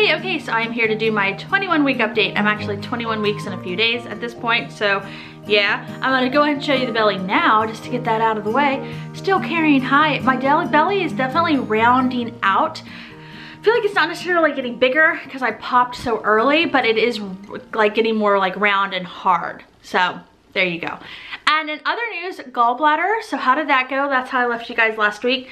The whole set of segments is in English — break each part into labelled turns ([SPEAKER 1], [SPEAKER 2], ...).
[SPEAKER 1] everybody. Okay, so I am here to do my 21-week update. I'm actually 21 weeks in a few days at this point, so yeah. I'm gonna go ahead and show you the belly now, just to get that out of the way. Still carrying high. My belly is definitely rounding out. I feel like it's not necessarily getting bigger because I popped so early, but it is like getting more like round and hard. So there you go. And in other news, gallbladder. So how did that go? That's how I left you guys last week.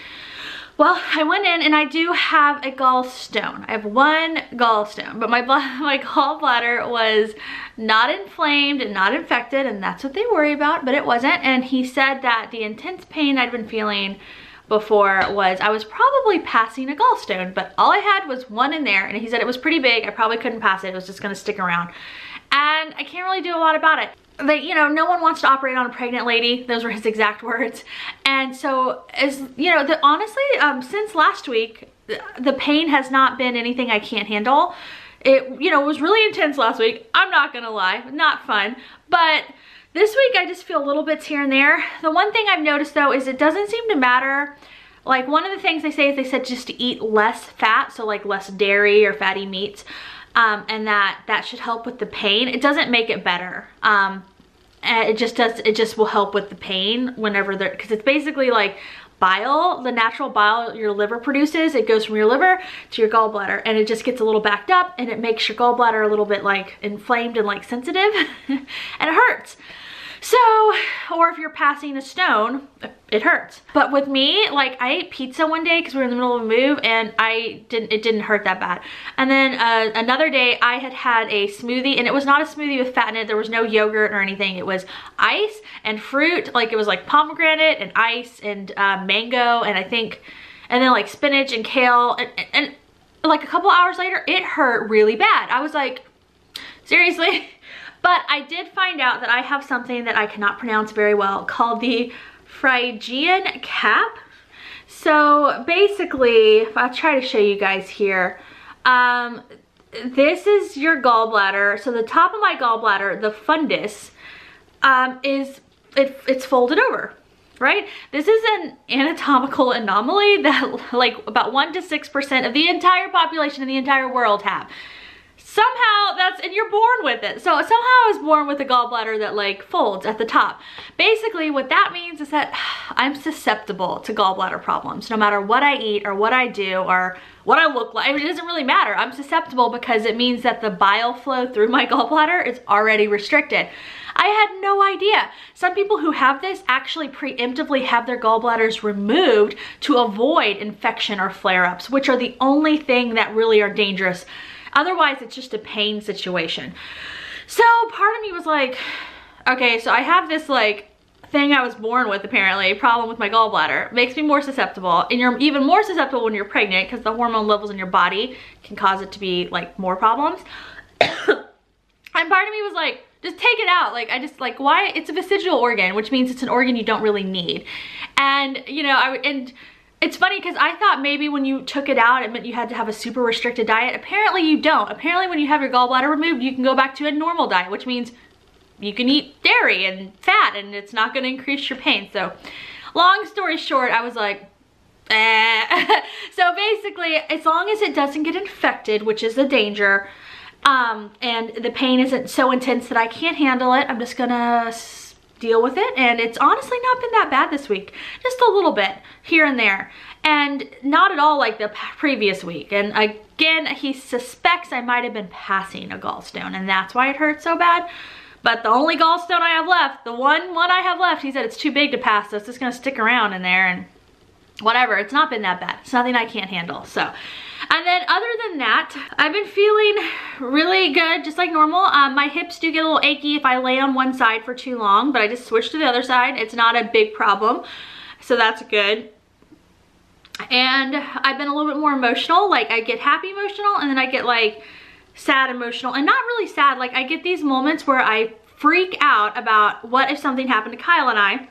[SPEAKER 1] Well, I went in and I do have a gallstone. I have one gallstone, but my gallbladder was not inflamed and not infected, and that's what they worry about, but it wasn't. And he said that the intense pain I'd been feeling before was I was probably passing a gallstone, but all I had was one in there, and he said it was pretty big. I probably couldn't pass it. It was just gonna stick around. And I can't really do a lot about it. You know, no one wants to operate on a pregnant lady. Those were his exact words. And so, as you know, honestly, since last week, the pain has not been anything I can't handle. It, you know, was really intense last week. I'm not gonna lie, not fun. But this week, I just feel little bits here and there. The one thing I've noticed though is it doesn't seem to matter. Like, one of the things they say is they said just to eat less fat, so like less dairy or fatty meats. And that should help with the pain. It doesn't make it better. It just will help with the pain whenever they're, because it's basically like bile, the natural bile your liver produces. It goes from your liver to your gallbladder, and it just gets a little backed up, and it makes your gallbladder a little bit like inflamed and like sensitive and it hurts. So, or if you're passing a stone, it hurts. But with me, like, I ate pizza one day because we were in the middle of a move, and it didn't hurt that bad. And then another day I had a smoothie, and it was not a smoothie with fat in it. There was no yogurt or anything. It was ice and fruit. Like, it was like pomegranate and ice and mango, and and then like spinach and kale. And like a couple hours later, it hurt really bad. I was like, seriously? But I did find out that I have something that I cannot pronounce very well called the Phrygian cap. So basically, if I try to show you guys here, this is your gallbladder. So the top of my gallbladder, the fundus, it's folded over, right? This is an anatomical anomaly that like about 1 to 6% of the entire population in the entire world have. Somehow and you're born with it. So somehow I was born with a gallbladder that like folds at the top. Basically what that means is that I'm susceptible to gallbladder problems. No matter what I eat or what I do or what I look like, it doesn't really matter. I'm susceptible because it means that the bile flow through my gallbladder is already restricted. I had no idea. Some people who have this actually preemptively have their gallbladders removed to avoid infection or flare-ups, which are the only thing that really are dangerous. Otherwise, it's just a pain situation. So part of me was like, okay, so I have this like thing I was born with, apparently, problem with my gallbladder. It makes me more susceptible, and you're even more susceptible when you're pregnant because the hormone levels in your body can cause it to be like more problems. And part of me was like, just take it out. Like, I just like, why? It's a vestigial organ, which means it's an organ you don't really need. And you know, it's funny because I thought maybe when you took it out, it meant you had to have a super restricted diet. Apparently you don't. Apparently when you have your gallbladder removed, you can go back to a normal diet, which means you can eat dairy and fat, and it's not going to increase your pain. So long story short, I was like, eh. So basically, as long as it doesn't get infected, which is the danger, and the pain isn't so intense that I can't handle it, I'm just gonna deal with it. And it's honestly not been that bad this week, just a little bit here and there, and not at all like the previous week. And again, he suspects I might have been passing a gallstone, and that's why it hurts so bad. But the only gallstone I have left, the one I have left, he said it's too big to pass, so it's just gonna stick around in there, and whatever. It's not been that bad. It's nothing I can't handle. So, and then other than that, I've been feeling really good, just like normal. My hips do get a little achy if I lay on one side for too long, but I just switch to the other side. It's not a big problem, so that's good. And I've been a little bit more emotional. Like, I get happy emotional, and then I get like sad emotional, and not really sad. Like, I get these moments where I freak out about what if something happened to Kyle and I.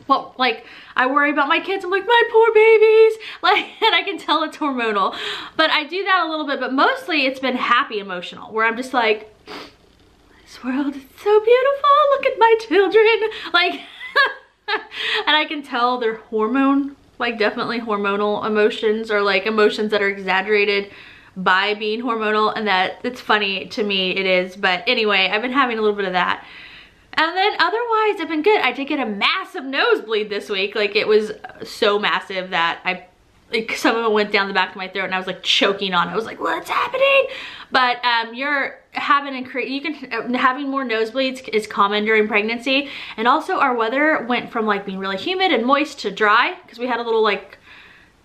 [SPEAKER 1] Well, like, I worry about my kids. I'm like, my poor babies. Like, and I can tell it's hormonal. But I do that a little bit, but mostly it's been happy emotional, where I'm just like, this world is so beautiful. Look at my children. Like, and I can tell they're like definitely hormonal emotions, or like emotions that are exaggerated by being hormonal, and that it's funny to me, it is. But anyway, I've been having a little bit of that. And then otherwise, I've been good. I did get a massive nosebleed this week. Like, it was so massive that some of it went down the back of my throat and I was like choking on it. I was like, what's happening? But having more nosebleeds is common during pregnancy. And also our weather went from like being really humid and moist to dry because we had a little like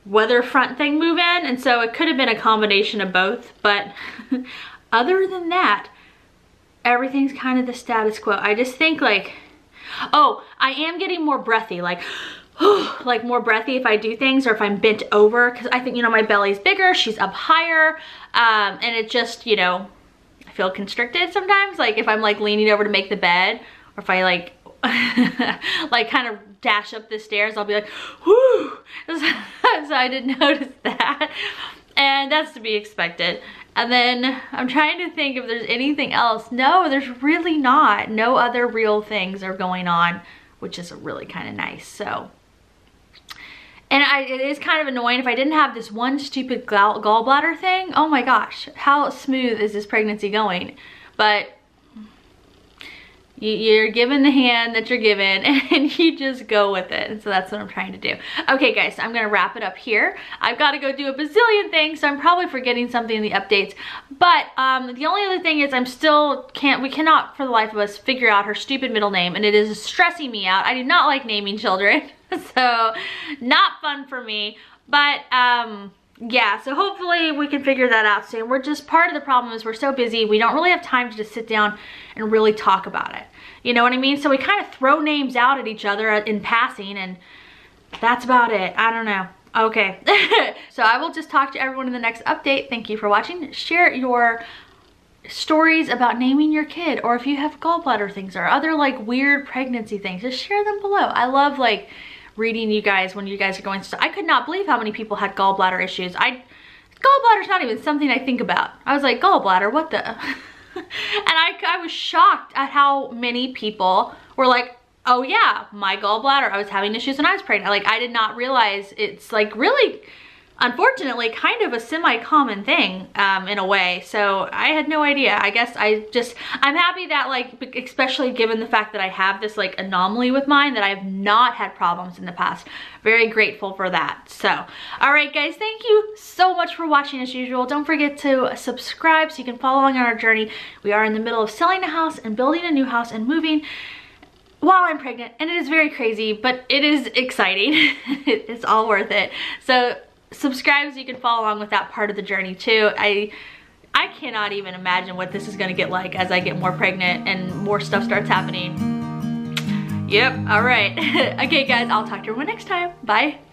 [SPEAKER 1] weather front thing move in. And so it could have been a combination of both. But other than that, everything's kind of the status quo. I just think like, oh, I am getting more breathy, like more breathy if I do things or if I'm bent over, because I think, you know, my belly's bigger, she's up higher, and it just, you know, I feel constricted sometimes, like if I'm like leaning over to make the bed, or if I like like kind of dash up the stairs, I'll be like, whoo. So I didn't notice that, and that's to be expected. And then I'm trying to think if there's anything else. No, there's really not. No other real things are going on, which is really kind of nice. So, and it is kind of annoying if I didn't have this one stupid gallbladder thing. Oh my gosh, how smooth is this pregnancy going? But you're given the hand that you're given and you just go with it. And so that's what I'm trying to do. Okay guys, so I'm gonna wrap it up here. I've got to go do a bazillion things, so I'm probably forgetting something in the updates. But the only other thing is we cannot for the life of us figure out her stupid middle name, and it is stressing me out. I do not like naming children, so not fun for me. But yeah, so hopefully we can figure that out soon. We're just, part of the problem is we're so busy, we don't really have time to just sit down and really talk about it. You know what I mean? So we kind of throw names out at each other in passing, and that's about it. I don't know. Okay. So I will just talk to everyone in the next update. Thank you for watching. Share your stories about naming your kid, or if you have gallbladder things or other like weird pregnancy things, just share them below. I love like reading you guys when you guys are going through. I could not believe how many people had gallbladder issues. Gallbladder's not even something I think about. I was like, gallbladder, what the? And I was shocked at how many people were like, oh yeah, my gallbladder, I was having issues when I was pregnant. Like, I did not realize it's like really, unfortunately, kind of a semi-common thing in a way. So I had no idea. I guess I'm happy that, like, especially given the fact that I have this like anomaly with mine, that I have not had problems in the past. Very grateful for that. So, all right guys, thank you so much for watching as usual. Don't forget to subscribe so you can follow along on our journey. We are in the middle of selling a house and building a new house and moving while I'm pregnant, and it is very crazy, but it is exciting. It's all worth it. So subscribe so you can follow along with that part of the journey too. I cannot even imagine what this is gonna get like as I get more pregnant and more stuff starts happening. Yep, all right. Okay guys, I'll talk to everyone next time. Bye.